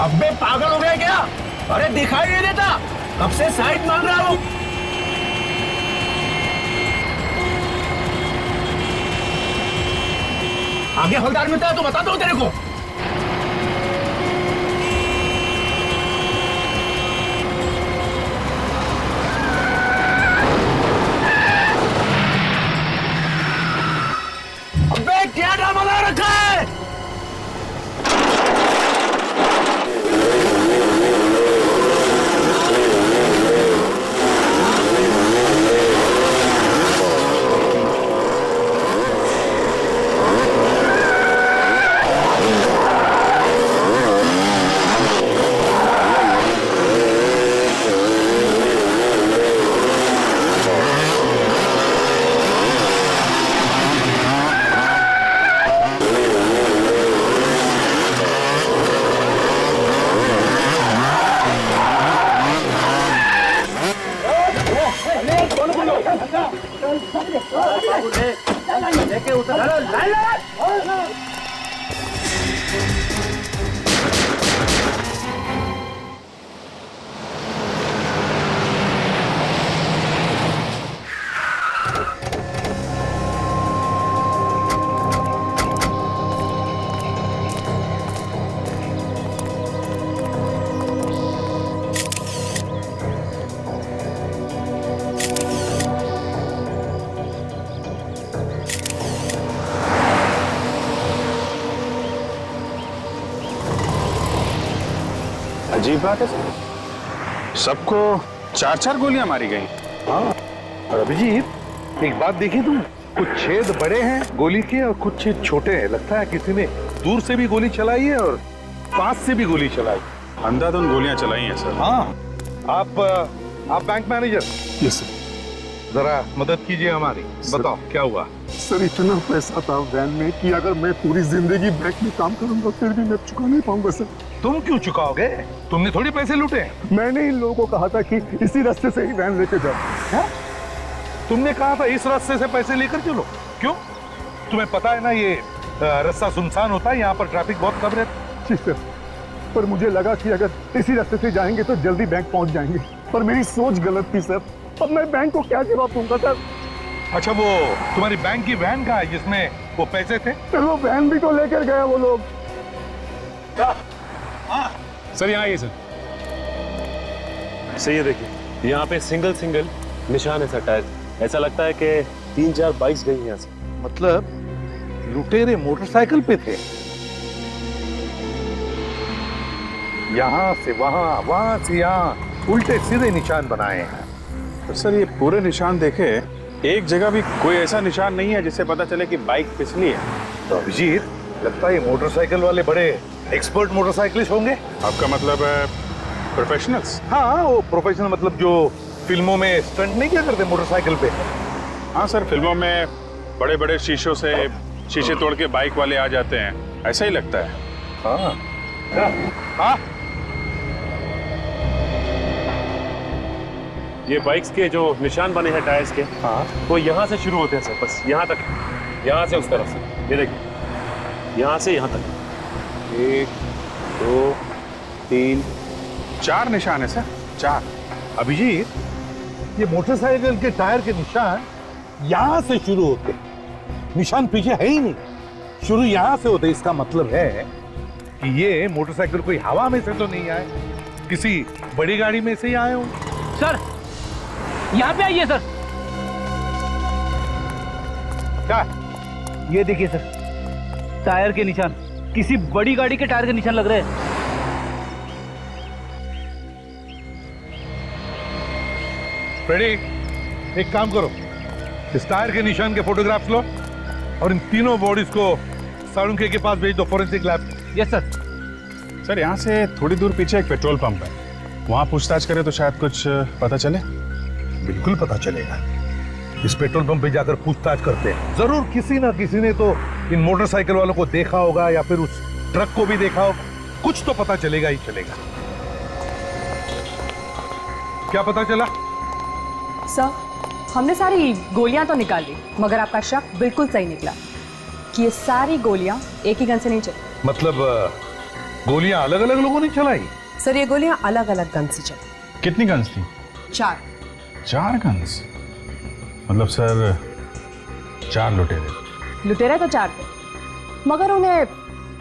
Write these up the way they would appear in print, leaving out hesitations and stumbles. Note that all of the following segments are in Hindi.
अबे पागल हो गया क्या? अरे दिखाई नहीं देता, कब से साइड मांग रहा हूँ। आगे हवलदार मिलता है तो बताता हूँ तेरे को। अबे क्या ड्रामा लगा रखा है? लेके उतर। अजीब बात है, सबको 4-4 गोलियां मारी गई। हाँ, और अभिजीत एक बात देखी तुम, कुछ छेद बड़े हैं गोली के और कुछ छेद छोटे हैं। लगता है किसी ने दूर से भी गोली चलाई है और पास से भी गोली चलाई। अंधाधुंध गोलियां चलाई हैं सर। हाँ, आप बैंक मैनेजर। Yes sir. जरा मदद कीजिए हमारी। बताओ क्या हुआ? सर इतना पैसा था वैन में कि अगर मैं पूरी जिंदगी बैंक में काम करूंगा फिर भी मैं चुका नहीं पाऊंगा सर। तुम क्यों चुकाओगे? तुमने थोड़ी पैसे लूटे। मैंने इन लोगों को कहा था कि इसी रास्ते से ही वैन लेके जाओ। तुमने कहा था इस रास्ते से पैसे लेकर चलो। क्यों? तुम्हें पता है ना ये रास्ता सुनसान होता है, यहाँ पर ट्रैफिक बहुत कम रहता है। जी सर, पर मुझे लगा कि अगर इसी रास्ते से जाएंगे तो जल्दी बैंक पहुंच जाएंगे, पर मेरी सोच गलत थी सर। अब मैं बैंक को क्या जवाब दूंगा सर? अच्छा, वो तुम्हारी बैंक की वैन कहाँ है जिसमें वो पैसे थे? सर वो वैन भी तो लेकर गया वो लोग। सर यहाँ आइए सर। सही है, देखिए यहाँ पे सिंगल निशान है सर टायर। ऐसा लगता है कि 3-4 बाइक्स गई हैं यहाँ से। मतलब लुटेरे मोटरसाइकिल पे थे, यहाँ से वहां, वहां से यहाँ, उल्टे सीधे निशान बनाए हैं। तो सर ये पूरे निशान देखे, एक जगह भी कोई ऐसा निशान नहीं है जिससे पता चले कि बाइक फिसली है। तो अभिजीत, लगता है ये मोटरसाइकिल वाले बड़े एक्सपर्ट मोटरसाइकिलिस्ट होंगे। आपका मतलब है प्रोफेशनल्स? हाँ, वो प्रोफेशनल मतलब जो फिल्मों में स्टंट नहीं किया करते मोटरसाइकिल पे। हाँ सर, फिल्मों में बड़े बड़े शीशों से शीशे तोड़ के बाइक वाले आ जाते हैं, ऐसा ही लगता है। हाँ हाँ, ये बाइक्स के जो निशान बने हैं टायर्स के, हाँ, वो यहाँ से शुरू होते हैं सर, बस यहाँ तक, यहाँ से उस तरफ से। ये देखिए, यहाँ से यहाँ तक 1, 2, 3, 4 निशान है सर, 4। अभिजीत, ये मोटरसाइकिल के टायर के निशान यहाँ से शुरू होते, निशान पीछे है ही नहीं, शुरू यहाँ से होते। इसका मतलब है कि ये मोटरसाइकिल कोई हवा में से तो नहीं आए, किसी बड़ी गाड़ी में से ही आए होंगे। सर यहाँ पे आइए सर। क्या? ये देखिए सर, टायर के निशान, किसी बड़ी गाड़ी के टायर के निशान लग रहे हैं। फ्रेडी, एक काम करो, इस टायर के निशान के फोटोग्राफ्स लो और इन तीनों बॉडीज को साळुंखे के पास भेज दो, forensic lab. Yes sir. Sir यहाँ से थोड़ी दूर पीछे एक पेट्रोल पंप है, वहाँ पूछताछ करें तो शायद कुछ पता चले। बिल्कुल पता चलेगा। इस पेट्रोल पंप पे जाकर पूछताछ करते हैं, जरूर किसी ना किसी ने तो इन मोटरसाइकिल वालों को देखा होगा या फिर उस ट्रक को भी देखा होगा, कुछ तो पता चलेगा ही चलेगा। क्या पता चला? सर, हमने सारी गोलियां तो निकाल ली, मगर आपका शक बिल्कुल सही निकला कि ये सारी गोलियां एक ही गन से नहीं चली। मतलब गोलियां अलग अलग लोगों ने चलाई? सर ये गोलियां अलग अलग गन से चली। कितनी गन्स थी? 4। 4 गन्स? मतलब सर 4 लुटेरे? लुटेरे तो 4 थे, मगर उन्हें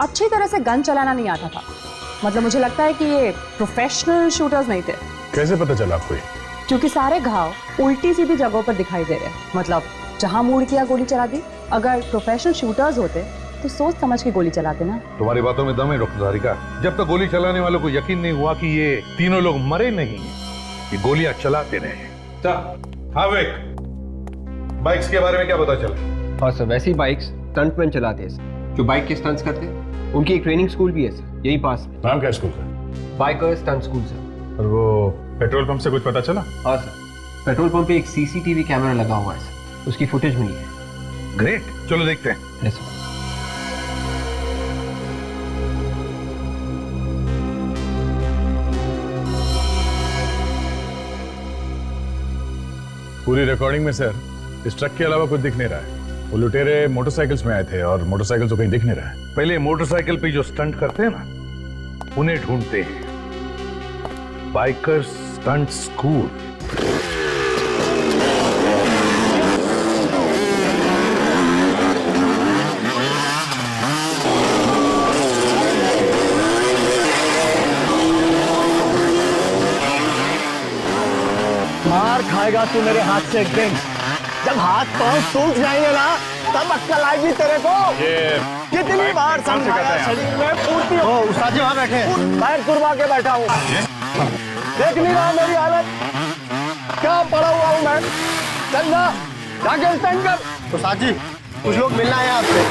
अच्छी तरह से गन चलाना नहीं आता था। मतलब मुझे लगता है कि ये प्रोफेशनल शूटर्स नहीं थे। कैसे पता चला आपको ये? क्योंकि सारे घाव उल्टी सीधी जगहों पर दिखाई दे रहे हैं। मतलब जहां मूड किया गोली चला दी। अगर प्रोफेशनल शूटर्स होते तो सोच समझ के गोली चलाते ना। तुम्हारी बातों में दम है डॉक्टर धारिका। जब तक गोली चलाने वालों को यकीन नहीं हुआ कि ये तीनों लोग मरे नहीं, ये गोलियां चलाते रहे। हाँ विक, बाइक्स के बारे में क्या पता चला? हाँ सर, वैसी बाइक्स स्टंटमैन चलाते हैं सर, जो बाइक के स्टंट्स करते हैं। उनकी एक ट्रेनिंग स्कूल भी है सर, यही पास में। नाम क्या स्कूल का? Biker stunt school sir. और वो पेट्रोल पंप से कुछ पता चला? हाँ सर, पेट्रोल पंप पे एक सीसीटीवी कैमरा लगा हुआ है सर, उसकी फुटेज मिली है। ग्रेट, चलो देखते हैं। Yes sir. पूरी रिकॉर्डिंग में सर इस ट्रक के अलावा कुछ दिख नहीं रहा है। वो लुटेरे मोटरसाइकिल्स में आए थे और मोटरसाइकिल तो कहीं दिख नहीं रहा है। पहले मोटरसाइकिल पे जो स्टंट करते हैं ना, उन्हें ढूंढते हैं। Biker stunt school. मार खाएगा तू मेरे हाथ से एक दिन। जब हाथ पांव टूट जाएंगे ना, तब अक्कल आएगी तेरे को। कितनी बार समझाया, शरीर में पूर्ति हो। उस्ताद जी वहां बैठे, पैर तुरवा के बैठा हूँ। देख नहीं रहा मेरी हालत, क्या पड़ा हुआ हूँ मैं। चल जा, जाके स्टैंड कर। उस्ताद जी कुछ लोग मिलना है आपसे।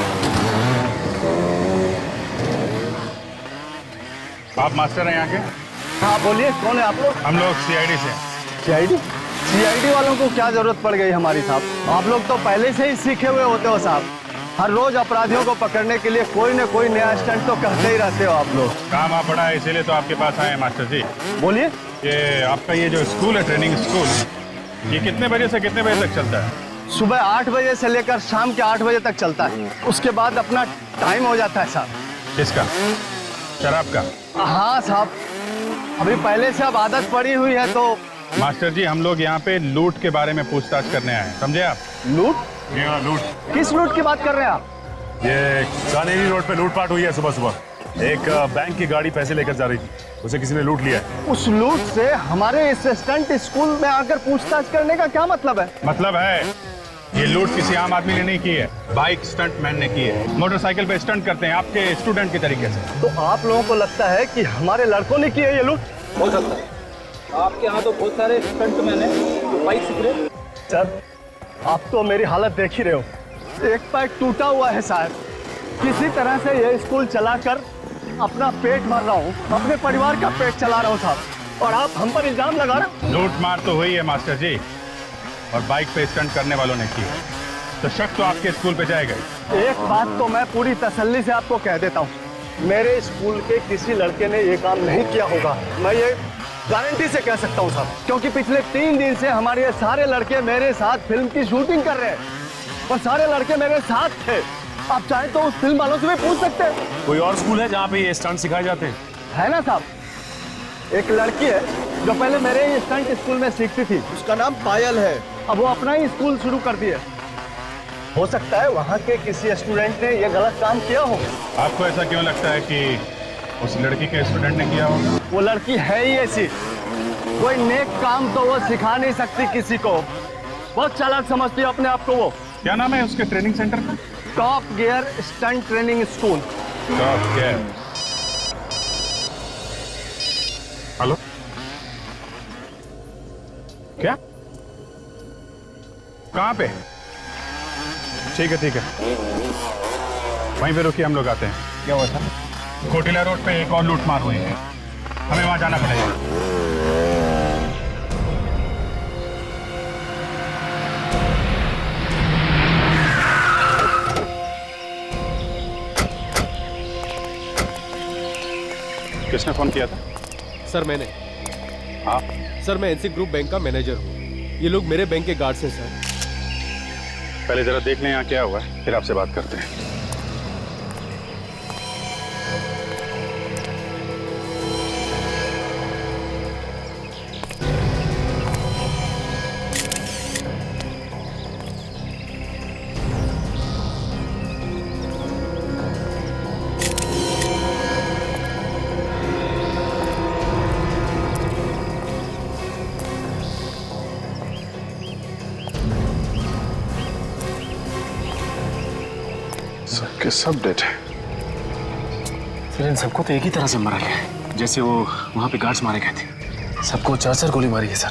आप मास्टर हैं यहाँ के? हाँ बोलिए, कौन है आप लोग? हम लोग सीआईडी से हैं। सीआईडी वालों को क्या जरूरत पड़ गई हमारी साहब? आप लोग तो पहले से ही सीखे हुए होते हो साहब। हर रोज अपराधियों को पकड़ने के लिए कोई न कोई नया स्टंट तो करते ही रहते हो आप लोग। काम आप पड़ा है इसीलिए तो आपके पास आए हैं मास्टर जी। बोलिए। ये आपका ये जो स्कूल है, ट्रेनिंग स्कूल, ये कितने बजे से कितने बजे तक चलता है? सुबह 8 बजे से लेकर शाम के 8 बजे तक चलता है। उसके बाद अपना टाइम हो जाता है साहब। किसका? शराब का? हाँ साहब, अभी पहले से अब आदत पड़ी हुई है तो। मास्टर जी हम लोग यहाँ पे लूट के बारे में पूछताछ करने आए हैं, समझे आप? लूट? लूट। किस लूट की बात कर रहे हैं आप? ये कानेरी रोड पे लूटपाट हुई है सुबह सुबह। एक बैंक की गाड़ी पैसे लेकर जा रही थी, उसे किसी ने लूट लिया है। उस लूट से हमारे इस स्टंट स्कूल में आकर पूछताछ करने का क्या मतलब है? मतलब है ये लूट किसी आम आदमी ने नहीं की है, बाइक स्टंट मैन ने की है। मोटरसाइकिल पे स्टंट करते हैं आपके स्टूडेंट की तरीके से। तो आप लोगों को लगता है कि हमारे लड़कों ने की है ये लूट? हो सकता है, आपके यहाँ तो बहुत सारे स्टंटमैन हैं जो बाइक सीख रहे हैं। सर आप तो मेरी हालत देख ही रहे हो, एक पैर टूटा हुआ है साहब। किसी तरह से ये स्कूल चलाकर अपना पेट भर रहा हूँ, अपने परिवार का पेट चला रहा हूँ साहब, और आप हम पर इल्जाम लगा रहे। लूट मार तो हुई है मास्टर जी, और बाइक पे स्टंट करने वालों ने की है, तो शक तो आपके स्कूल पे जाएगा ही। एक बात तो मैं पूरी तसल्ली से आपको कह देता हूँ, मेरे स्कूल के किसी लड़के ने ये काम नहीं किया होगा। मैं ये गारंटी से कह सकता हूँ साहब, क्योंकि पिछले 3 दिन से हमारे ये सारे लड़के मेरे साथ फिल्म की शूटिंग कर रहे हैं, और सारे लड़के मेरे साथ थे। आप चाहें तो उस फिल्म वालों से भी पूछ सकते हैं। कोई और स्कूल है जहाँ पे ये स्टंट सिखाए जाते हैं? है ना साहब, एक लड़की है जो पहले मेरे ही स्टंट स्कूल में सीखती थी, उसका नाम पायल है। अब वो अपना ही स्कूल शुरू कर दिया। हो सकता है वहाँ के किसी स्टूडेंट ने ये गलत काम किया हो। आपको ऐसा क्यों लगता है कि उस लड़की के स्टूडेंट ने किया होगा? वो लड़की है ही ऐसी, कोई नेक काम तो वो सिखा नहीं सकती किसी को, बहुत चालाक समझती है अपने आप को वो। क्या नाम है उसके ट्रेनिंग सेंटर का? Top gear stunt training school. Top gear. Hello, क्या? कहाँ पे? ठीक है, वहीं पे रुकिए, हम लोग आते हैं। क्या हुआ था? कोटिला रोड पे एक और लूट मार हुई है, हमें वहां जाना पड़ेगा। किसने फोन किया था? सर मैंने। आप? सर मैं एनसी ग्रुप बैंक का मैनेजर हूँ, ये लोग मेरे बैंक के गार्ड्स हैं सर। पहले जरा देख लें यहाँ क्या हुआ है, फिर आपसे बात करते हैं। सबके सब डेड है। फिर इन सबको तो एक ही तरह से मारा गया है, जैसे वो वहां पे गार्ड्स मारे गए थे। सबको 4-4 गोली मारी है सर।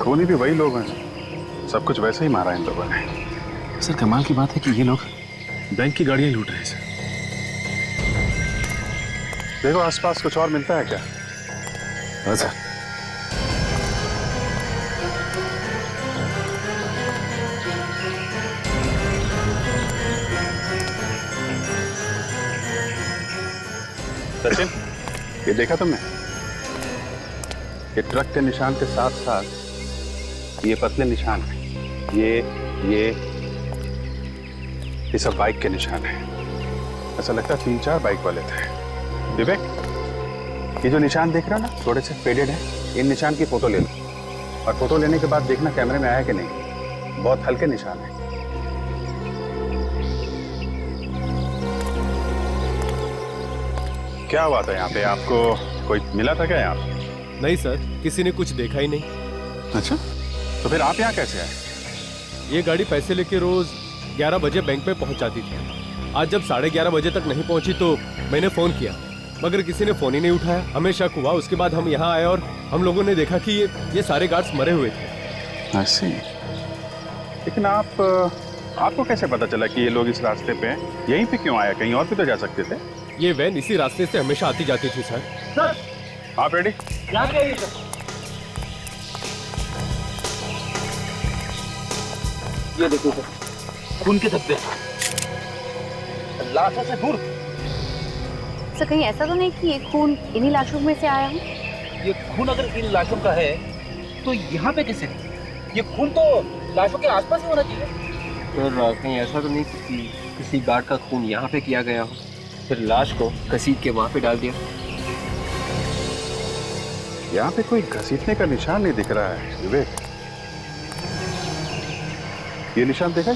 खूनी भी वही लोग हैं, सब कुछ वैसे ही मारा इन लोगों ने। सर कमाल की बात है कि ये लोग बैंक की गाड़ियां लूट रहे हैं सर। देखो आसपास कुछ और मिलता है क्या? हाँ सर। सचिन, ये देखा तुमने? ये ट्रक के निशान के साथ साथ ये पतले निशान हैं। ये सब बाइक के निशान हैं। ऐसा लगता है 3-4 बाइक वाले थे। विवेक, ये जो निशान देख रहा ना, थोड़े से फेडेड है, इन निशान की फोटो ले लो और फोटो लेने के बाद देखना कैमरे में आया कि नहीं। बहुत हल्के निशान है। क्या हुआ था यहाँ पे? आपको कोई मिला था क्या यहाँ पे? नहीं सर, किसी ने कुछ देखा ही नहीं। अच्छा, तो फिर आप यहाँ कैसे आए? ये गाड़ी पैसे लेके रोज 11 बजे बैंक में पहुंच जाती थी। आज जब 11:30 बजे तक नहीं पहुंची तो मैंने फोन किया, मगर किसी ने फोन ही नहीं उठाया। हमें शक हुआ, उसके बाद हम यहाँ आए और हम लोगों ने देखा कि ये सारे गार्ड्स मरे हुए थे। ऐसे? लेकिन आपको कैसे पता चला कि ये लोग इस रास्ते पे हैं? यहीं पे क्यों आया? कहीं और भी तो जा सकते थे। ये वैन इसी रास्ते से हमेशा आती जाती थी सर। सर आप रेडी? ये देखो सर, खून के धब्बे, लाशों से दूर। सर कहीं ऐसा तो नहीं कि ये खून इन्हीं लाशों में से आया हो? ये खून अगर इन लाशों का है तो यहाँ पे कैसे? ये खून तो लाशों के आसपास ही होना चाहिए। सर कहीं ऐसा तो नहीं कि किसी गार्ड का खून यहाँ पे किया गया हो, फिर लाश को घसीट के वहाँ पे डाल दिया? यहाँ पे कोई घसीटने का निशान नहीं दिख रहा है विवेक। ये निशान देखा?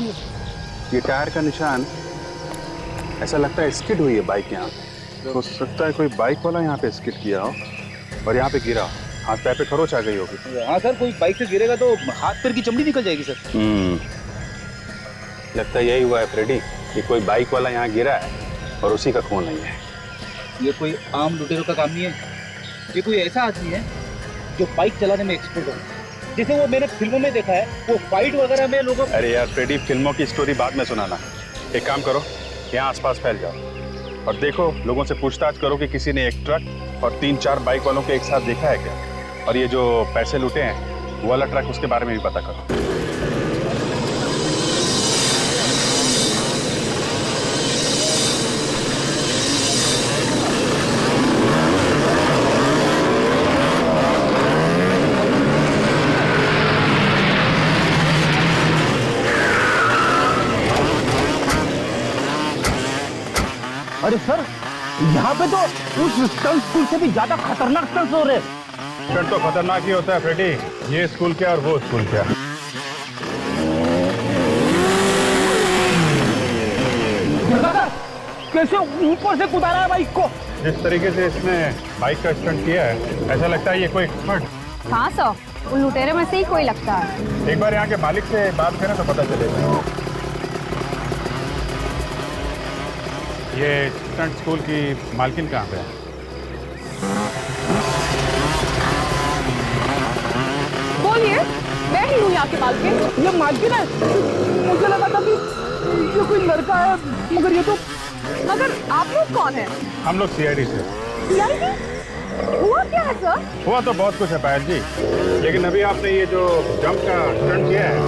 ये टायर का निशान, ऐसा लगता है स्किड हुई है बाइक यहाँ पे। हो सकता है कोई बाइक वाला यहाँ पे स्किड किया हो और यहाँ पे गिरा हो, हाथ पैर पे खरोच आ गई होगी। हाँ सर, कोई बाइक से गिरेगा तो हाथ पैर की चमड़ी निकल जाएगी सर। लगता है यही हुआ है फ्रेडी, कि कोई बाइक वाला यहाँ गिरा है और उसी का खून नहीं है। ये कोई आम लुटेरों का काम नहीं है, ये कोई ऐसा आदमी है जो बाइक चलाने में एक्सपर्ट हो। जैसे वो मैंने फिल्मों में देखा है, वो फाइट वगैरह में लोगों। अरे यार फ्रेडी, फिल्मों की स्टोरी बाद में सुनाना। एक काम करो, यहाँ आसपास फैल जाओ और देखो, लोगों से पूछताछ करो कि किसी ने एक ट्रक और 3-4 बाइक वालों को एक साथ देखा है क्या। और ये जो पैसे लूटे हैं वो वाला ट्रक, उसके बारे में भी पता करो। अरे सर, यहाँ पे तो उस स्टंट स्कूल से भी ज्यादा खतरनाक स्टंट हो रहे हैं। स्टंट तो खतरनाक ही होता है फ्रेडी, ये स्कूल क्या और वो स्कूल क्या। कैसे ऊपर से कुदारा है बाइक को? जिस तरीके से इसने बाइक का स्टंट किया है, ऐसा लगता है ये कोई एक्सपर्ट। हाँ सर, उन लुटेरे में से ही कोई लगता है। एक बार यहाँ के मालिक से बात करें तो पता चलेगा। ये स्टंट स्कूल की मालकिन कहाँ पे है? बोलिए, मैं ही हूँ यहाँ की मालकिन। ये मालकिन है? मुझे लगा था कि ये कोई लड़का है, मगर ये तो। मगर आप लोग कौन हैं? हम लोग CID से। CID? हुआ क्या है सर? हुआ तो बहुत कुछ है पायल जी, लेकिन अभी आपने ये जो जंप का स्टंट किया है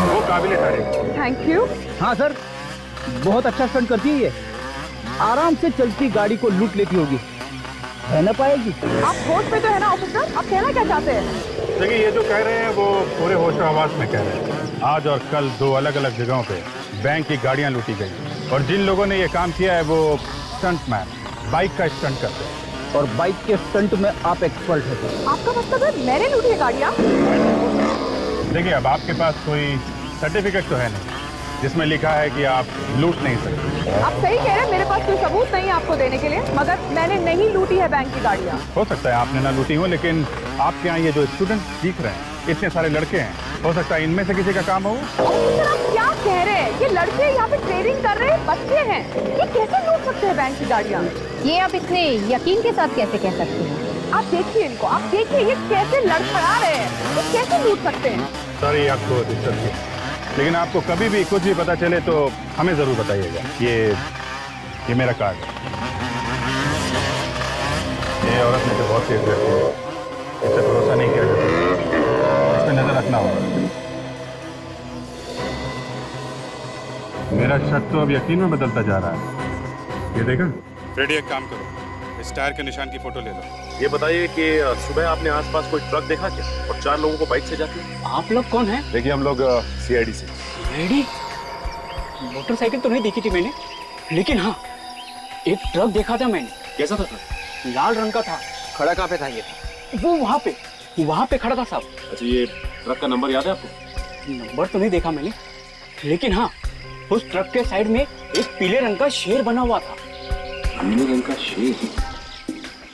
वो काबिले तारीफ। Thank you. हाँ सर, बहुत अच्छा स्टंट करती है ये। आराम से चलती गाड़ी को लूट लेती होगी, है ना पाएगी? आप होश पे तो है ना ऑफिसर? आप कहना क्या चाहते हैं? देखिए, ये जो कह रहे हैं वो पूरे होश आवाज में कह रहे हैं। आज और कल 2 अलग-अलग जगहों पे बैंक की गाड़ियां लूटी गई और जिन लोगों ने ये काम किया है वो स्टंटमैन, बाइक का स्टंट करते हैं। और बाइक के स्टंट में आप एक्सपर्ट हैं। आपका मतलब है मैंने लूटी है गाड़ियाँ? देखिए, अब आपके पास कोई सर्टिफिकेट तो है नहीं जिसमें लिखा है कि आप लूट नहीं सकते। आप सही कह रहे हैं, मेरे पास कोई सबूत नहीं है आपको देने के लिए, मगर मैंने नहीं लूटी है बैंक की गाड़ियाँ। हो सकता है आपने ना लूटी हो, लेकिन आपके यहाँ ये जो स्टूडेंट दिख रहे हैं, इतने सारे लड़के हैं, हो सकता है इनमें से किसी का काम हो। सर आप क्या कह रहे हैं? ये लड़के यहाँ पे ट्रेनिंग कर रहे हैं, बच्चे हैं, ये कैसे लूट सकते हैं बैंक की गाड़ियाँ? ये आप इतने यकीन के साथ कैसे कह सकते हैं? आप देखिए इनको, आप देखिए ये कैसे लड़खड़ा रहे हैं, ये कैसे लूट सकते हैं? सॉरी आपको डिस्टर्ब किया, लेकिन आपको कभी भी कुछ भी पता चले तो हमें जरूर बताइएगा। ये मेरा कार्ड है। ये औरत में से बहुत तेज रहती है, इससे भरोसा नहीं किया जाता, इस पर नजर रखना होगा। मेरा शक तो अब यकीन में बदलता जा रहा है। ये देखा फ्रेडी, एक काम करो, इस टायर के निशान की फोटो ले लो। ये बताइए कि सुबह आपने आसपास कोई ट्रक देखा क्या, और 4 लोगों को बाइक से जाते? आप लोग कौन है? देखिए हम लोग CID से। रेडी? मोटरसाइकिल तो नहीं देखी थी मैंने, लेकिन हाँ एक ट्रक देखा था मैंने। कैसा था ट्रक? लाल रंग का था। खड़ा कहाँ पे था ये? वो वहाँ पे खड़ा था साहब। अच्छा, ये ट्रक का नंबर याद है आपको? नंबर तो नहीं देखा मैंने, लेकिन हाँ उस ट्रक के साइड में एक पीले रंग का शेर बना हुआ था। पीले रंग का शेर?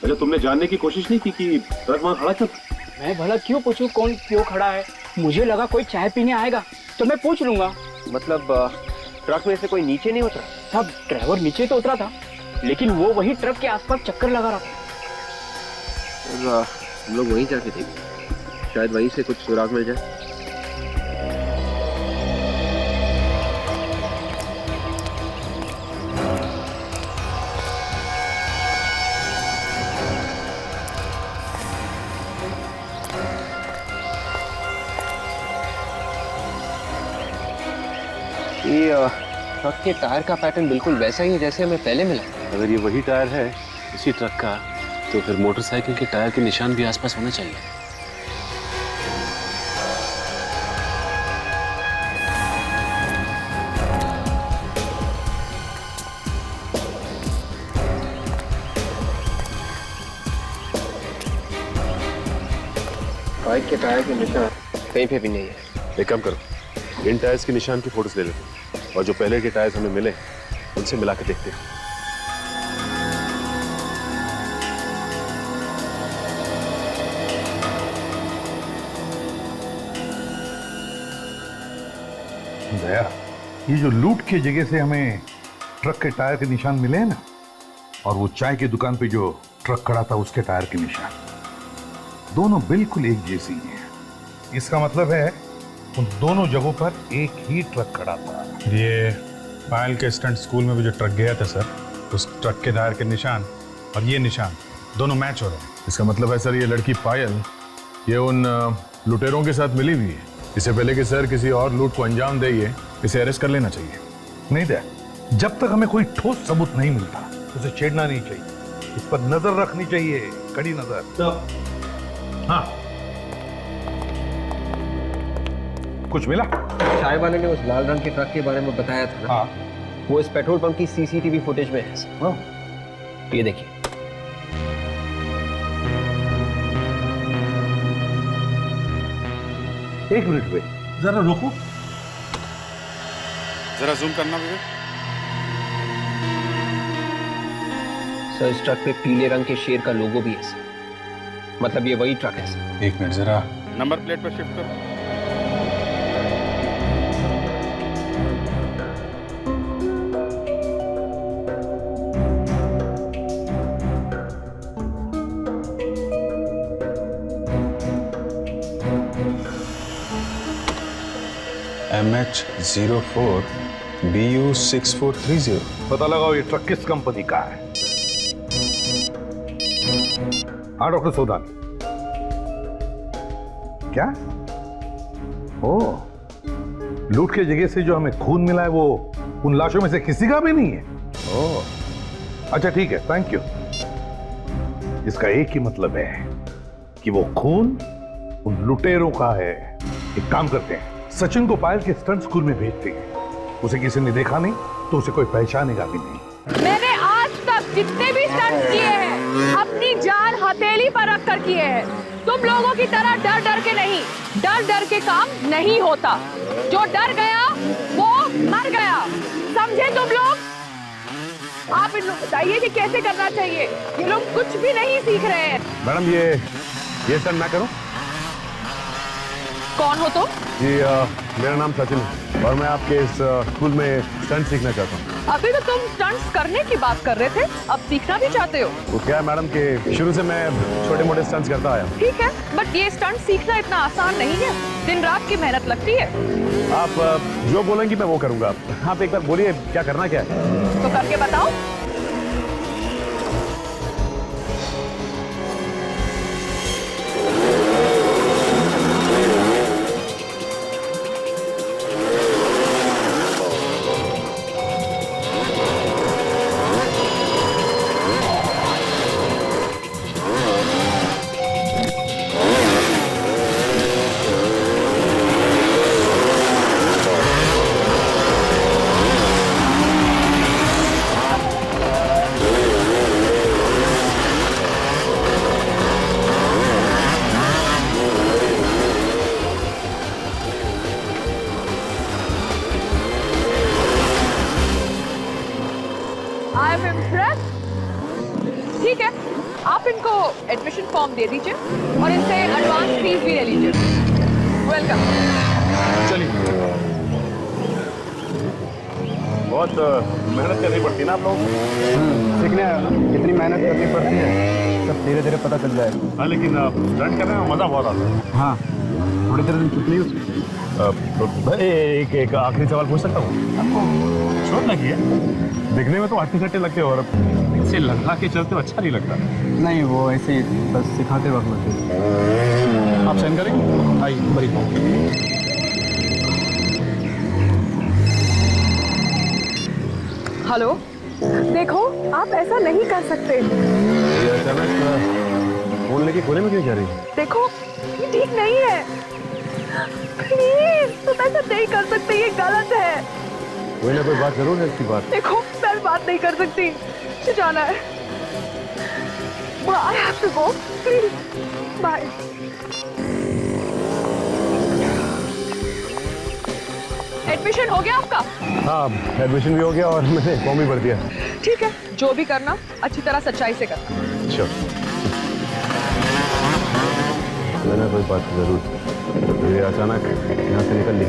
अच्छा, तुमने जानने की कोशिश नहीं की कि ट्रक वहाँ खड़ा क्यों? मैं भला क्यों पूछूं कौन क्यों खड़ा है? मुझे लगा कोई चाय पीने आएगा तो मैं पूछ लूंगा। मतलब ट्रक में से कोई नीचे नहीं उतरा? साहब ड्राइवर नीचे तो उतरा था, लेकिन वो वही ट्रक के आसपास चक्कर लगा रहा था। हम लोग वहीं जाके देखें, शायद वहीं से कुछ सुराग मिल जाए। ये ट्रक के टायर का पैटर्न बिल्कुल वैसा ही है जैसे हमें पहले मिला। अगर ये वही टायर है इसी ट्रक का, तो फिर मोटरसाइकिल के टायर के निशान भी आसपास होने चाहिए। बाइक के टायर के निशान कहीं पे भी नहीं है। एक काम करो, इन टायर्स के निशान की फोटोज ले लेते हैं, और जो पहले के टायर्स हमें मिले उनसे मिला के देखते हैं। दया, ये जो लूट की जगह से हमें ट्रक के टायर के निशान मिले हैं ना, और वो चाय की दुकान पे जो ट्रक खड़ा था उसके टायर के निशान, दोनों बिल्कुल एक जैसी हैं। इसका मतलब है उन दोनों जगहों पर एक ही ट्रक खड़ा था। ये पायल के स्टंट स्कूल में भी जो ट्रक गया था सर, उस ट्रक के टायर के निशान और ये निशान दोनों मैच हो रहे हैं। इसका मतलब है सर, ये लड़की पायल ये उन लुटेरों के साथ मिली हुई है। इससे पहले कि सर किसी और लूट को अंजाम दे, इसे अरेस्ट कर लेना चाहिए। नहीं दया, जब तक हमें कोई ठोस सबूत नहीं मिलता उसे छेड़ना नहीं चाहिए, इस पर नजर रखनी चाहिए, कड़ी नजर। हाँ, कुछ मिला? चाय वाले ने उस लाल रंग के ट्रक के बारे में बताया था ना? हाँ। वो इस पेट्रोल पंप की CCTV फुटेज में है। हाँ। ये देखिए। एक मिनट पे जरा रुको, जरा जूम करना भी। सर इस ट्रक पे पीले रंग के शेर का लोगो भी है सर, मतलब ये वही ट्रक है सर। एक मिनट, जरा नंबर प्लेट पर शिफ्ट करो। MH04 BU6430। पता लगाओ ये ट्रक किस कंपनी का है। हाँ डॉक्टर सोदान, क्या? ओ, लूट के जगह से जो हमें खून मिला है वो उन लाशों में से किसी का भी नहीं है। ओ, अच्छा ठीक है, थैंक यू। इसका एक ही मतलब है कि वो खून उन लुटेरों का है। एक काम करते हैं, सचिन को पायल के स्टंट स्कूल में भेजते हैं। उसे किसी ने देखा नहीं तो उसे कोई पहचानेगा भी नहीं। मैंने आज तक जितने भी स्टंट किए हैं अपनी जान हथेली पर रख कर किए हैं। तुम लोगों की तरह डर डर के नहीं, डर डर के काम नहीं होता। जो डर गया वो मर गया, समझे तुम लोग? आप इन लोग बताइए कि कैसे करना चाहिए। ये लोग कुछ भी नहीं सीख रहे हैं। मैडम ये सब ना करो। कौन हो तुम? जी मेरा नाम सचिन है और मैं आपके इस स्कूल में स्टंट सीखना चाहता हूँ। अभी तो तुम स्टंट्स करने की बात कर रहे थे, अब सीखना भी चाहते हो? वो क्या है मैडम कि शुरू से मैं छोटे मोटे स्टंट्स करता आया हूँ। ठीक है, बट ये स्टंट सीखना इतना आसान नहीं है, दिन रात की मेहनत लगती है। आप जो बोलेंगी मैं वो करूँगा। आप एक बार बोलिए क्या करना क्या है। तो करके बताओ। I am impressed. ठीक है, आप इनको एडमिशन फॉर्म दे दीजिए और इनसे एडवांस फीस भी ले लीजिए। वेलकम। चलिए। बहुत मेहनत करनी पड़ती है ना आप लोगों को। सीखने आया ना, कितनी मेहनत करनी पड़ती है सब धीरे धीरे पता चल जाएगा। हाँ, लेकिन स्टंट करने में मजा बहुत आता है। हाँ, थोड़ी देर दिन छुट्टी उसकी। एक आखिरी सवाल पूछ सकता हूँ? आपको चोट लगी है? दिखने में तो हट्टे सट्टे लगते हो और इसे लगा के चलते हो अच्छा नहीं लगता। नहीं, वो ऐसे ही बस सिखाते वक्त लगते। आप साइन करेंगे? आइए बड़ी। हेलो, देखो आप ऐसा नहीं कर सकते। अचानक बोलने की कोने में क्यों जा रही है? देखो ये ठीक नहीं है, प्लीज तुम ऐसा नहीं कर सकते, ये गलत है। कोई ना कोई बात जरूर है इसकी बात। देखो मैं बात नहीं कर सकती, मुझे जाना है। I have to go, please. Bye. Admission हो गया आपका? हाँ, एडमिशन भी हो गया और मैंने फॉर्म भी भर दिया। ठीक है, जो भी करना अच्छी तरह सच्चाई से करना। अच्छा, मैंने कोई बात जरूर। तो ये अचानक यहाँ से निकल ली,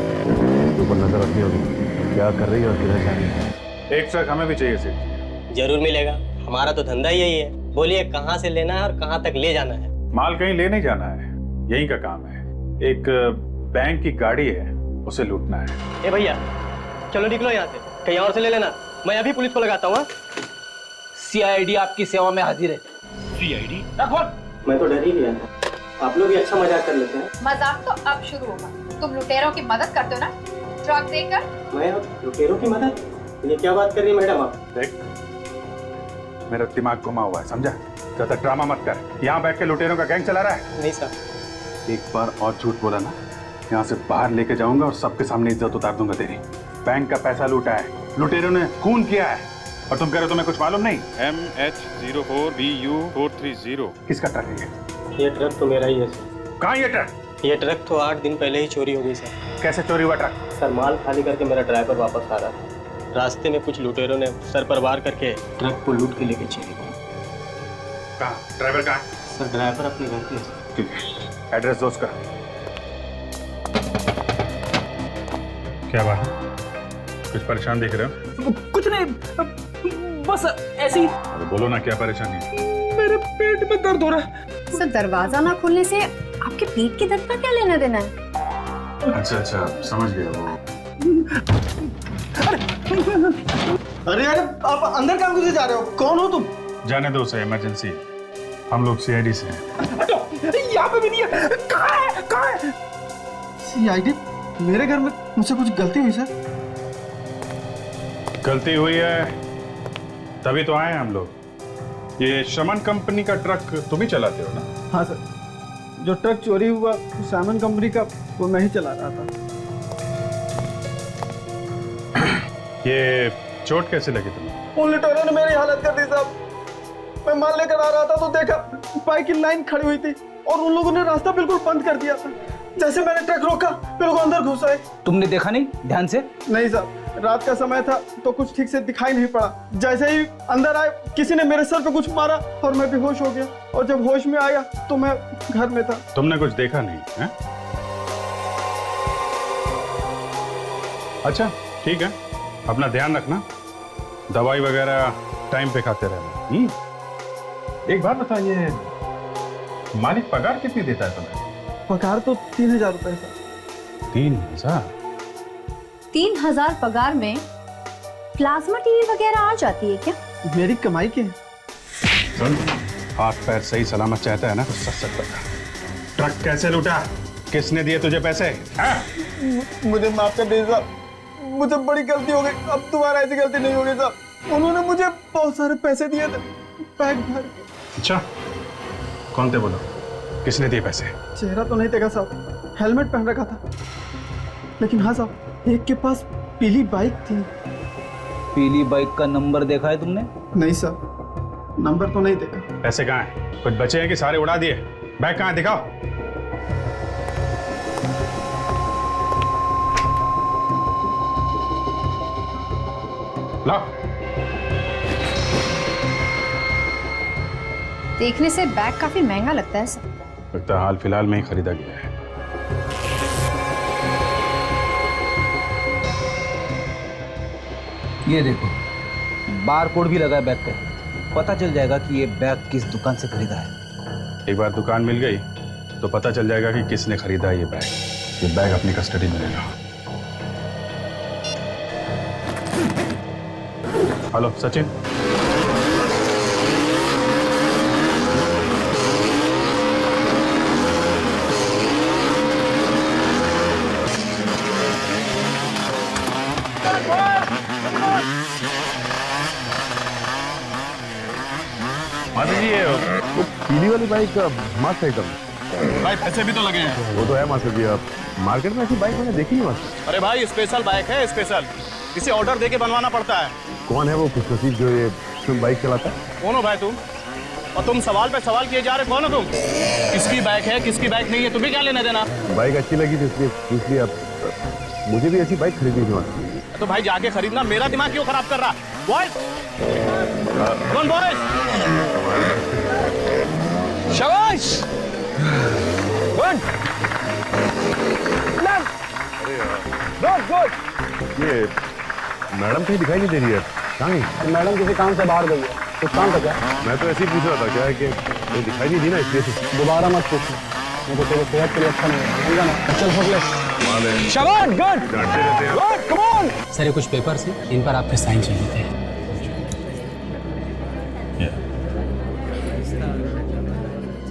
ऊपर नजर रखनी होगी क्या कर रही है और किधर जा रही है। एक ट्रक हमें भी चाहिए सिर्फ। जरूर मिलेगा, हमारा तो धंधा यही है। बोलिए कहाँ से लेना है और कहाँ तक ले जाना है? माल कहीं ले नहीं जाना है, यही का काम है। एक बैंक की गाड़ी है, उसे लूटना है। ए भैया चलो निकलो यहाँ से, कहीं और से ले लेना। मैं अभी पुलिस को लगाता हूँ। सीआईडी आपकी सेवा में हाजिर है। सीआईडी? मैं तो डर ही गया था। आप लोग भी अच्छा मजाक कर लेते हैं। मजाक तो अब शुरू होगा। तुम लुटेरों की मदद करते हो ना, ट्रक देकर। मैं लुटेरों की मदद? ये क्या बात कर रही है मैडम आप? देख, मेरा दिमाग घुमा हुआ है, समझा? ज्यादा ड्रामा मत कर। यहाँ बैठ के लुटेरों का गैंग चला रहा है? नहीं सर। एक बार और झूठ बोला ना, यहाँ से बाहर लेके जाऊंगा और सबके सामने इज्जत उतार दूंगा तेरी। बैंक का पैसा लूटा है, लुटेरों ने खून किया है, और तुम कह रहे हो तुम्हें कुछ मालूम नहीं? MH04BU430। किसका ट्रक है ये ट्रक तो मेरा ही है सर। कहाँ ये ट्रक? ये ट्रक तो 8 दिन पहले ही चोरी हो गई सर। कैसे चोरी हुआ ट्रक? सर माल खाली करके मेरा ड्राइवर वापस आ रहा था, रास्ते में कुछ लुटेरों ने सर पर वार करके ट्रक को लूट के लेके चले गए। कहाँ? ड्राइवर कहाँ? सर ड्राइवर अपने घर पे है। ठीक है, एड्रेस दो उसका। क्या बात है? कुछ परेशान दिख रहे हो? कुछ नहीं, बस ऐसी। अरे बोलो ना, क्या परेशानी है? मेरे पेट में दर्द हो रहा है। सर दरवाजा ना खुलने से आपके पेट के दर्द का क्या लेना देना है? अच्छा, समझ गया वो। अरे यार, आप अंदर काम कैसे जा रहे हो? कौन हो तुम? जाने दो उसे, इमरजेंसी। हम लोग सीआईडी से हैं। यहाँ पे भी नहीं है। कहाँ है? सीआईडी? मेरे घर में मुझसे कुछ गलती हुई सर? गलती हुई है तभी तो आए हैं हम लोग। ये शमन कंपनी का ट्रक तुम ही चलाते हो ना? हाँ सर, जो ट्रक चोरी हुआ सामन कंपनी का, वो मैं ही चला रहा था। ये चोट कैसे लगी तुम्हें? उन लुटेरों ने मेरी हालत कर दी साहब। मैं माल लेकर आ रहा था तो देखा बाइक की लाइन खड़ी हुई थी और उन लोगों ने रास्ता बिल्कुल बंद कर दिया था। जैसे मैंने ट्रक रोका, मेरे को अंदर घुस आए। तुमने देखा नहीं ध्यान से? नहीं साहब, रात का समय था तो कुछ ठीक से दिखाई नहीं पड़ा। जैसे ही अंदर आए, किसी ने मेरे सर पे कुछ मारा और मैं बेहोश हो गया, और जब होश में आया तो मैं घर में था। तुमने कुछ देखा नहीं है? अच्छा ठीक है, अपना ध्यान रखना, दवाई वगैरह टाइम पे खाते रहना। एक बात बताइए, मालिक पगार कितनी देता है तुम्हें? पगार तो 3000 रुपए सर। 3000? 3000 पगार में प्लाज्मा टीवी वगैरह आ जाती है क्या? मेरी कमाई के सुन, हाथ पैर सही सलामत चाहता है ना तो सच सच बता, ट्रक कैसे लूटा, किसने दिए तुझे पैसे? मुझे माफ कर दीजिए साहब, मुझे बड़ी गलती हो गई, अब दोबारा ऐसी गलती नहीं होगी साहब। उन्होंने मुझे बहुत सारे पैसे दिए थे बैग भर। अच्छा, कौन थे बोलो, किसने दिए पैसे? चेहरा तो नहीं देखा साहब, हेलमेट पहन रखा था, लेकिन हाँ साहब, एक के पास पीली बाइक थी। पीली बाइक का नंबर देखा है तुमने? नहीं सर, नंबर तो नहीं देखा। पैसे कहाँ हैं? कुछ बचे हैं कि सारे उड़ा दिए? बैग कहाँ है, दिखाओ। लाओ। देखने से बैग काफी महंगा लगता है सर। लगता है हाल फिलहाल में ही खरीदा गया है। ये देखो, बार कोड भी लगा है बैग पे, पता चल जाएगा कि ये बैग किस दुकान से खरीदा है। एक बार दुकान मिल गई तो पता चल जाएगा कि किसने खरीदा है ये बैग। ये बैग अपनी कस्टडी में लेना। हेलो सचिन, माता जी ये वो पीली वाली बाइक मस्त है एकदम। भाई पैसे भी तो लगे हैं। वो तो है मास्टर जी, आप मार्केट में ऐसी बाइक मैंने देखी नहीं मास्टर। अरे भाई स्पेशल बाइक है, स्पेशल, इसे ऑर्डर देके बनवाना पड़ता है। कौन है वो खुशनसीब जो ये तुम बाइक चलाता है? कौन हो भाई तुम? और तुम सवाल पे सवाल किए जा रहे, कौन हो तुम? किसकी बाइक है, किसकी बाइक नहीं है, तुम्हें क्या लेना देना? बाइक अच्छी लगी थी इसलिए पूछ लिया। मुझे भी ऐसी बाइक खरीदनी थी मास्टर। तो भाई जाके खरीदना, मेरा दिमाग क्यों खराब कर रहा? बॉयज, कौन बॉयज? शाबाश, गुड, गुड गुड। ये मैडम कहीं दिखाई नहीं दे रही है, कहाँ गई? मैडम किसी काम से बाहर गई है, कुछ काम था क्या? मैं तो ऐसे ही पूछ रहा था, क्या है कि वो दिखाई नहीं दी ना इसलिए से। दोबारा मत पूछना, नहीं तो तेरे सेहत के लिए अच्छा नहीं है, समझा ना? चल फोकस। शाबाश, गुड, डांटते रहते हैं। Good, come on. सर ये कुछ पेपर्स हैं, इन पर आपके साइन चाहिए थे।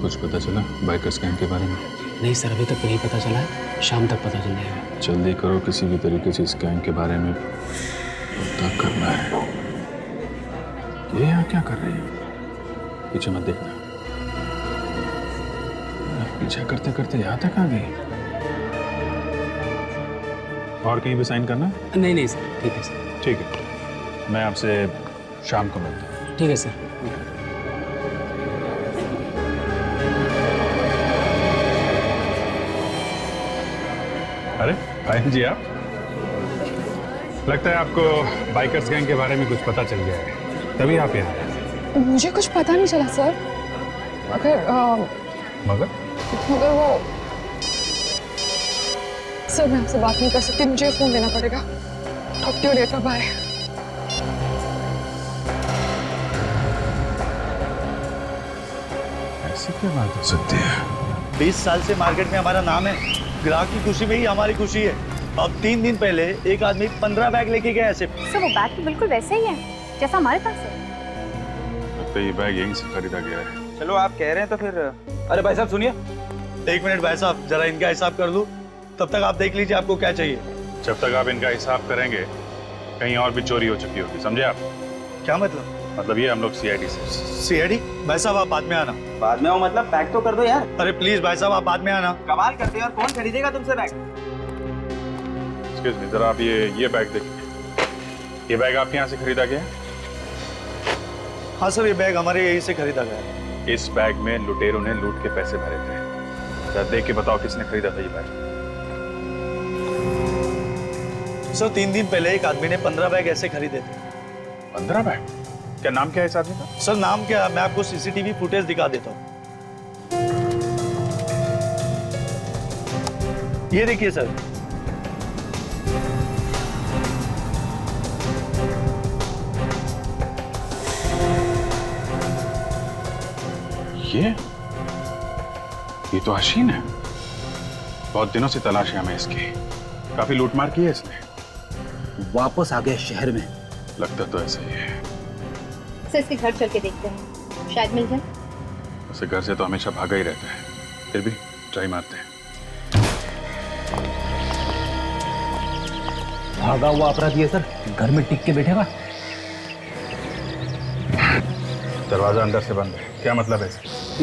कुछ पता चला बाइकर्स गैंग के बारे में? नहीं सर, अभी तक नहीं पता चला है, शाम तक पता चल जाएगा। जल्दी करो, किसी भी तरीके से इस गैंग के बारे में पता करना है। ये यहाँ क्या कर रही है? पीछे मत देखना। पीछा करते करते यहाँ तक आ गई। और कहीं भी साइन करना? नहीं नहीं सर, ठीक है सर। ठीक है, मैं आपसे शाम को मिलता हूँ। ठीक है सर। अरे भाई जी, आप लगता है आपको बाइकर्स गैंग के बारे में कुछ पता चल गया है, तभी आप यहाँ आए। मुझे कुछ पता नहीं चला सर, मगर वो सर, मैं आपसे बात नहीं कर सकती, मुझे फोन देना पड़ेगा। Talk to you later, bye. ऐसी क्या बात हो सकती है? 20 साल से मार्केट में हमारा नाम है, ग्राहक की खुशी में ही हमारी खुशी है। अब 3 दिन पहले एक आदमी 15 बैग लेके गया ऐसे। सर वो बैग तो बिल्कुल वैसे ही है जैसा हमारे पास है। लगता है ये बैग यहीं से खरीदा गया है। चलो आप कह रहे हैं तो फिर। अरे भाई साहब सुनिए। 1 मिनट भाई साहब, जरा इनका हिसाब कर लूं, तब तक आप देख लीजिए आपको क्या चाहिए। जब तक आप इनका हिसाब करेंगे कहीं और भी चोरी हो चुकी होगी, समझे आप? क्या मतलब? मतलब ये हम लोग सीआईडी से। सीआईडी? भाई साहब आप बाद में आना। बाद में आओ मतलब पैक तो कर दो यार। अरे प्लीज भाई साहब आप बाद में आना। कमाल करते हो यार, कौन खरीदेगा तुमसे बैग? एक्सक्यूज मी, जरा आप ये बैग देखिए। ये बैग आपके यहाँ से खरीदा गया है? हाँ सर, ये बैग हमारे यहीं से खरीदा गया है। इस बैग में लुटेरों ने लूट के पैसे भरे थे। जरा देख के बताओ किसने खरीदा था ये बैग? सर 3 दिन पहले एक आदमी ने 15 बैग ऐसे खरीदे थे। 15 बैग? क्या नाम क्या है इस आदमी का? सर नाम क्या, मैं आपको सीसीटीवी फुटेज दिखा देता हूँ। ये देखिए सर, ये तो हसीन है। बहुत दिनों से तलाश है हमें इसकी। काफी लूटमार की है इसने। वापस आ गया शहर में। लगता तो ऐसा ही है। सर इसके घर चल के देखते हैं, शायद मिल जाए। उसे घर से तो हमेशा भागा ही रहता है, फिर भी ट्राई मारते हैं। भागा हुआ अपराधी है सर, घर में टिक के बैठेगा। दरवाजा अंदर से बंद है, क्या मतलब है?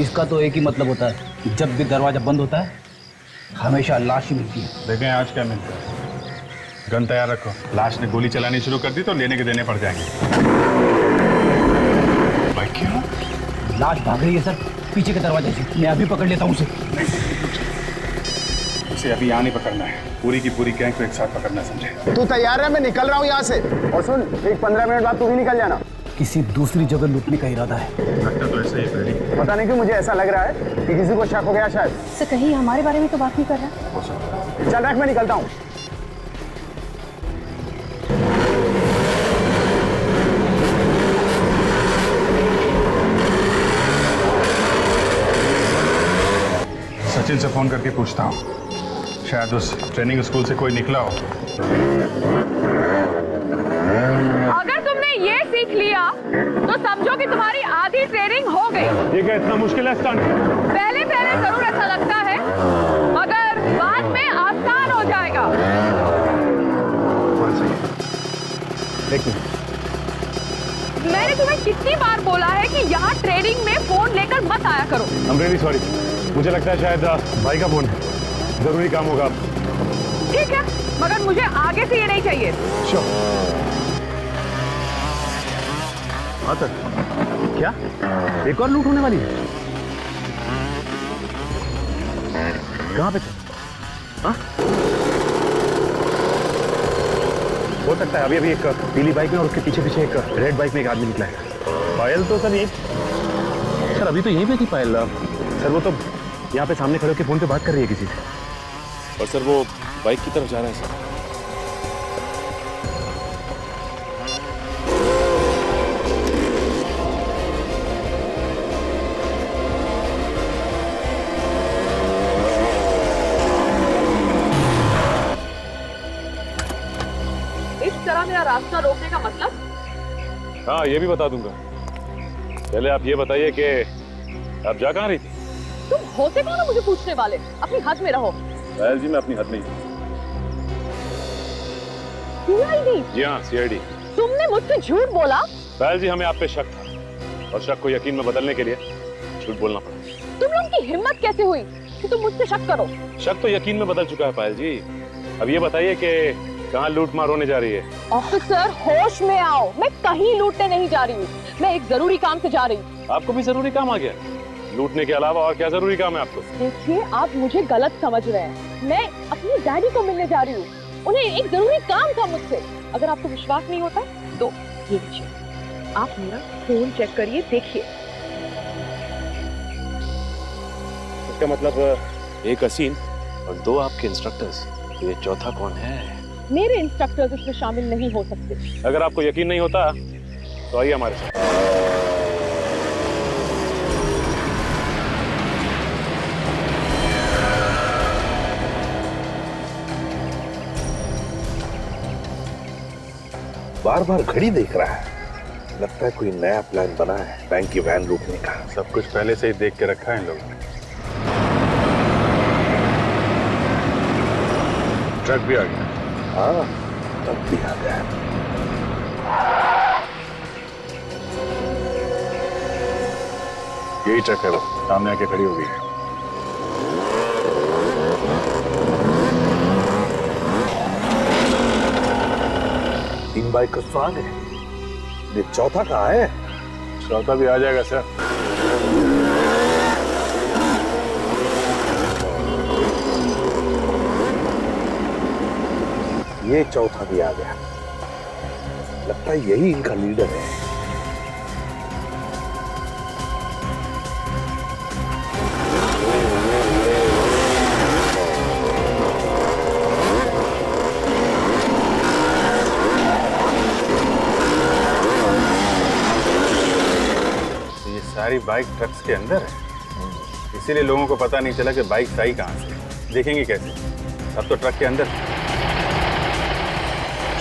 इसका तो एक ही मतलब होता है कि जब भी दरवाजा बंद होता है हमेशा लाश ही मिलती है। देखें आज क्या मिलता है। गन तैयार रखो। लाश ने गोली चलानी शुरू कर दी तो लेने के देने पड़ जाएंगे। भाई क्यों? लाश भाग रही है सर, पीछे के दरवाजे से। मैं अभी पकड़ लेता हूँ उसे। उसे अभी यहाँ नहीं पकड़ना है, पूरी की पूरी गैंग को एक साथ पकड़ना, समझे? तू तैयार है? मैं निकल रहा हूँ यहाँ से। और सुन, एक 15 मिनट बाद तू ही निकल जाना। किसी दूसरी जगह लूटने का इरादा है। लगता तो ऐसा ही है। पता नहीं क्यों मुझे ऐसा लग रहा है कि किसी को शक हो गया शायद। सर कहीं हमारे बारे में तो बात नहीं कर रहा। हो सकता है। चल रख, मैं निकलता हूँ। सचिन से फोन करके पूछता हूँ, शायद उस ट्रेनिंग स्कूल से कोई निकला हो। अगर तुमने ये सीख लिया तो समझो कि तुम्हारी आधी ट्रेनिंग हो गई। ये क्या इतना मुश्किल है स्टंट? पहले पहले जरूर ऐसा लगता है, मगर बाद में आसान हो जाएगा। मैंने तुम्हें कितनी बार बोला है कि यहाँ ट्रेनिंग में फोन लेकर मत आया करो। I'm really sorry। मुझे लगता है शायद भाई का फोन है, जरूरी काम होगा। ठीक है, मगर मुझे आगे से ये नहीं चाहिए। हाँ सर। क्या एक और लूट होने वाली है? कहाँ पे? हाँ? हो सकता है अभी अभी एक पीली बाइक में और उसके पीछे पीछे एक रेड बाइक में एक आदमी निकला है। पायल तो सर ये सर अभी तो यहीं पे थी पायल। सर वो तो यहाँ पे सामने खड़े होकर फोन पे बात कर रही है किसी से। और सर वो बाइक की तरफ जा रहा है सर। इस तरह मेरा रास्ता रोकने का मतलब? हाँ ये भी बता दूंगा। पहले आप ये बताइए कि आप जा कहाँ रही थी? तुम होते कौन हो मुझे पूछने वाले? अपनी हद में रहो। पायल जी मैं अपनी हद में ही। सीआईडी? जी हाँ सीआईडी। तुमने मुझसे झूठ बोला? पायल जी हमें आप पे शक था और शक को यकीन में बदलने के लिए झूठ बोलना पड़ा। तुम लोगों की हिम्मत कैसे हुई कि तुम मुझसे शक करो? शक तो यकीन में बदल चुका है पायल जी। अब ये बताइए कि कहाँ लूट मार होने जा रही है? ऑफिसर होश में आओ, मैं कहीं लूटने नहीं जा रही हूँ। मैं एक जरूरी काम से जा रही हूँ। आपको भी जरूरी काम आ गया? लूटने के अलावा और क्या जरूरी काम है आपको? देखिए आप मुझे गलत समझ रहे हैं। मैं अपनी डैडी को मिलने जा रही हूँ, उन्हें एक जरूरी काम था मुझसे। अगर आपको विश्वास नहीं होता तो ये लीजिए, आप मेरा फोन चेक करिए, देखिए। इसका मतलब एक हसीन और दो आपके इंस्ट्रक्टर्स, ये चौथा कौन है? मेरे इंस्ट्रक्टर्स इसमें शामिल नहीं हो सकते। अगर आपको यकीन नहीं होता तो आइए हमारे साथ। बार बार घड़ी देख रहा है, लगता है कोई नया प्लान बना है बैंक की वैन लूटने का। सब कुछ पहले से ही देख के रखा है इन लोगों ने। ट्रक भी आ गया। हाँ ट्रक भी आ गया। यही ट्रक है, वो सामने आके खड़ी हो गई है। तीन बाइक का स्वाद है, ये चौथा कहाँ है? चौथा भी आ जाएगा सर। ये चौथा भी आ गया, लगता है यही इनका लीडर है। सारी बाइक ट्रक्स के अंदर है। इसीलिए लोगों को पता नहीं चला कि बाइक आई कहाँ से। देखेंगे कैसे? अब तो ट्रक के अंदर।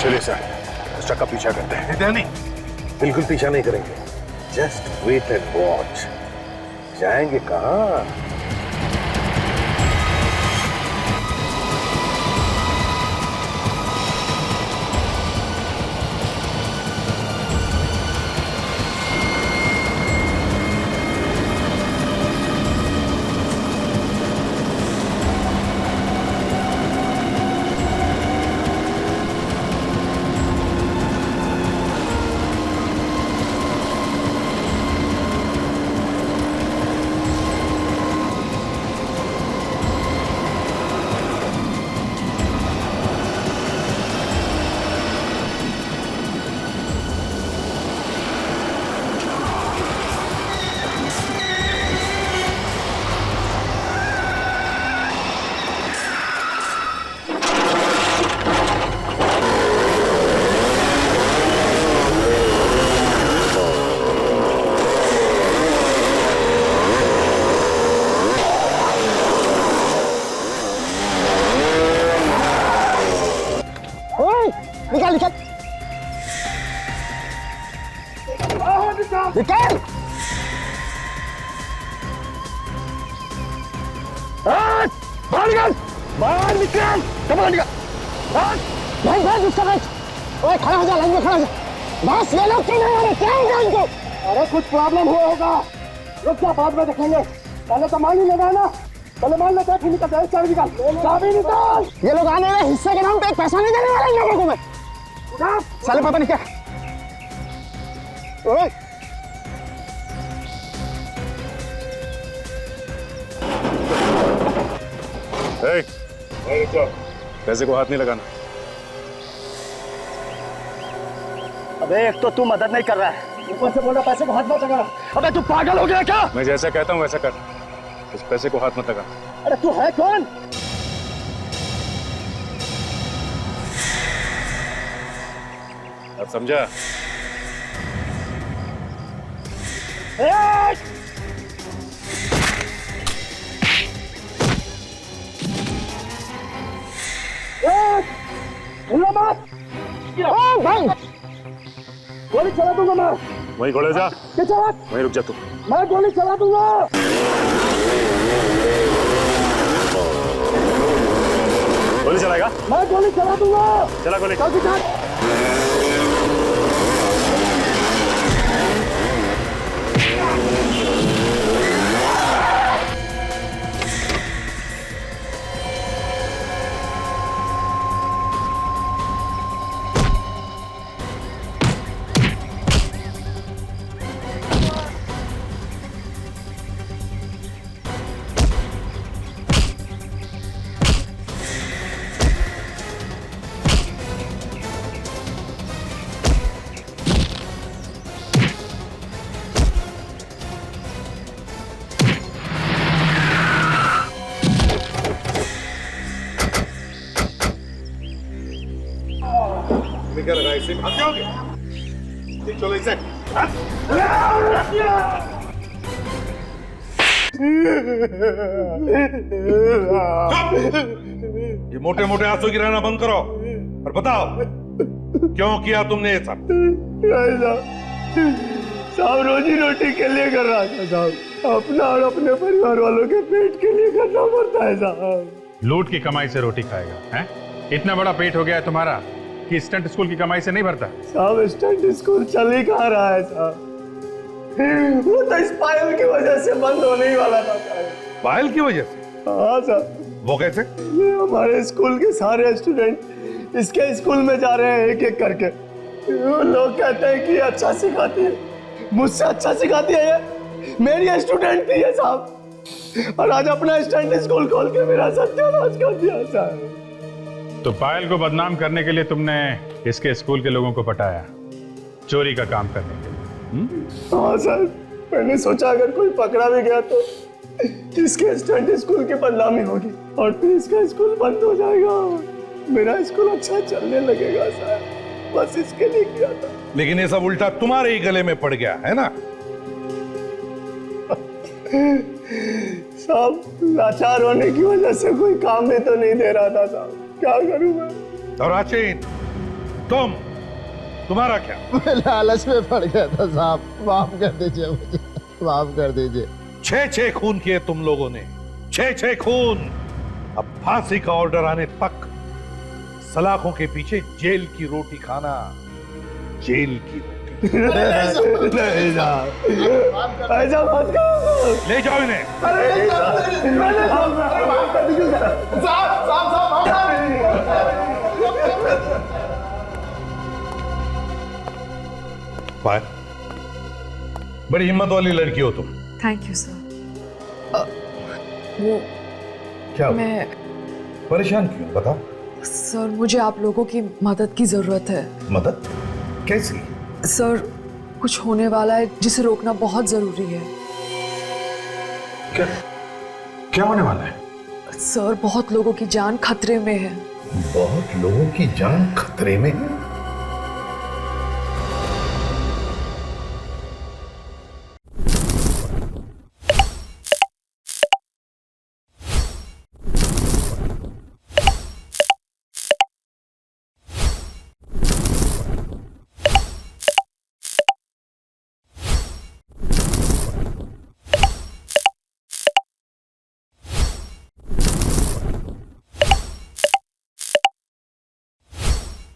चलिए सर, उस ट्रक का पीछा करते हैं। नहीं, बिल्कुल पीछा नहीं करेंगे। Just wait and watch. जाएंगे कहाँ? निकाल निकाल निकाल। बाहर निकाल, बाहर निकाल, कपड़ा निकाल। भाई भाई उसका भाई, ओए खड़ा हो जा, लाइन में खड़ा हो जा। बस ये लोग क्यों नहीं आ रहे? क्या होगा इनको? अरे कुछ प्रॉब्लम हुआ होगा, रुक जा, बाद में देखेंगे। पहले तो मान ही लगा ना, पहले मान लेते हैं, फिर निकलते हैं। चाबी निकाल, चाबी निकाल। ये लोग आने वाले हिस्से के नाम पे एक पैसा नहीं देने वाले इन लोगों को मैं। साले पता नहीं क्या। ओए पैसे को हाथ नहीं लगाना। अबे एक तो तू मदद नहीं कर रहा है, ऊपर से बोल रहा पैसे को हाथ मत लगा। अबे तू पागल हो गया क्या? मैं जैसा कहता हूँ वैसा कर, उस पैसे को हाथ मत लगा। अरे तू है कौन? अब समझा? भाई गोली चला दूंगा मैं। वहीं खड़े जा। क्या चला? वहीं रुक जा तू। मैं गोली चला दूंगा। गोली चलाएगा? मैं गोली चला दूंगा। चला गोली। चल दिखा। क्या लगा इसे? भाग जाओगे? चलो इसे। ये मोटे मोटे आंसू गिराना बंद करो और बताओ क्यों किया तुमने ये सब? साहब रोजी रोटी के लिए कर रहा था साहब, अपना और अपने परिवार वालों के पेट के लिए करना पड़ता है साहब। लूट की कमाई से रोटी खाएगा हैं? इतना बड़ा पेट हो गया है तुम्हारा कि स्टंट स्कूल की कमाई से नहीं भरता? साहब स्टंट स्कूल चल ही कहाँ रहा है साहब, वो तो इस पायल की वजह से बंद होने ही वाला था साहब। पायल की वजह से? हाँ साहब। वो कैसे? हमारे स्कूल के सारे स्टूडेंट इसके स्कूल में जा रहे हैं एक एक करके। वो लोग कहते हैं कि अच्छा सिखाती है, मुझसे अच्छा सिखाती है ये, मेरी स्टूडेंट थी ये साहब, और आज अपना स्टंट स्कूल खोल के मेरा सत्यानाश कर दिया साहब। तो पायल को बदनाम करने के लिए तुमने इसके स्कूल के लोगों को पटाया, चोरी का काम करने के लिए? हाँ सर, मैंने सोचा अगर कोई पकड़ा भी गया तो इसके स्टंट स्कूल की बदनामी होगी और फिर इसका स्कूल बंद हो जाएगा, मेरा स्कूल अच्छा चलने लगेगा सर, बस इसके लिए किया था। लेकिन ये सब उल्टा तुम्हारे ही गले में पड़ गया है ना? साहब लाचार होने की वजह से कोई काम भी तो नहीं दे रहा था साहब, क्या करूं मैं? और आचिन, तुम्हारा क्या? मैं लालच में पड़ गया था साहब, माफ कर दीजिए मुझे, माफ कर दीजिए। 6 खून किए तुम लोगों ने, 6 खून। अब फांसी का ऑर्डर आने तक सलाखों के पीछे जेल की रोटी खाना, जेल की रोटी। नहीं साहब, ऐसा मत करो। ले जाओ इन्हें। अरे माफ कर दीजिए साहब, माफ कर दीजिए। पायल, बड़ी हिम्मत वाली लड़की हो तुम। Thank you sir. वो क्या मैं परेशान क्यों बता? सर मुझे आप लोगों की मदद की जरूरत है। मदद? कैसी? सर कुछ होने वाला है जिसे रोकना बहुत जरूरी है। क्या होने वाला है? सर बहुत लोगों की जान खतरे में है। बहुत लोगों की जान खतरे में?